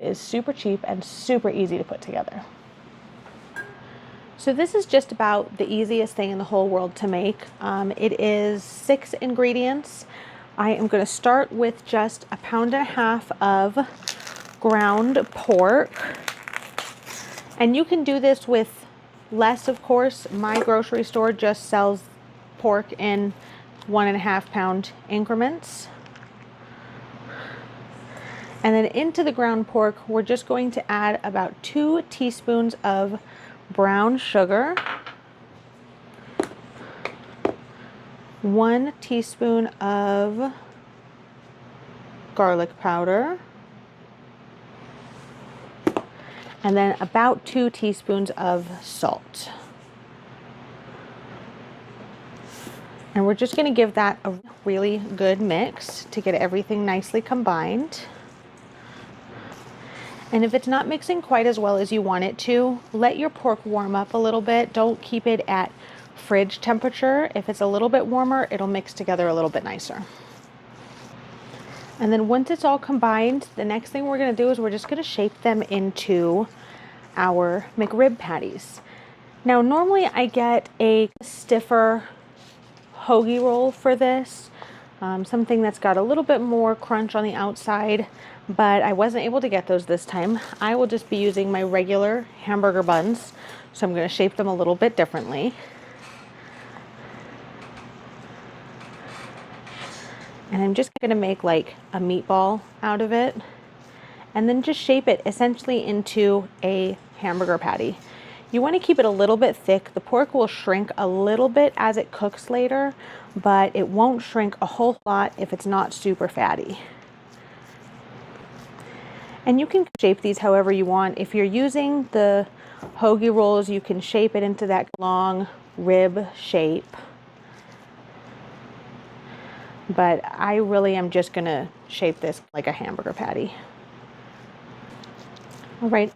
is super cheap and super easy to put together. So this is just about the easiest thing in the whole world to make. It is 6 ingredients. I am going to start with just 1.5 pounds of ground pork. And you can do this with less, of course. My grocery store just sells pork in 1.5 pound increments. And then into the ground pork, we're just going to add about 2 teaspoons of brown sugar, 1 teaspoon of garlic powder, and then about 2 teaspoons of salt. And we're just going to give that a really good mix to get everything nicely combined. And if it's not mixing quite as well as you want it to, let your pork warm up a little bit. Don't keep it at fridge temperature. If it's a little bit warmer, it'll mix together a little bit nicer. And then once it's all combined, the next thing we're going to do is we're just going to shape them into our McRib patties. Now, normally I get a stiffer hoagie roll for this, something that's got a little bit more crunch on the outside, but I wasn't able to get those this time. I will just be using my regular hamburger buns, so I'm going to shape them a little bit differently. And I'm just going to make like a meatball out of it, and then just shape it essentially into a hamburger patty. You want to keep it a little bit thick. The pork will shrink a little bit as it cooks later, but it won't shrink a whole lot if it's not super fatty. And you can shape these however you want. If you're using the hoagie rolls, you can shape it into that long rib shape. But I really am just gonna shape this like a hamburger patty. All right,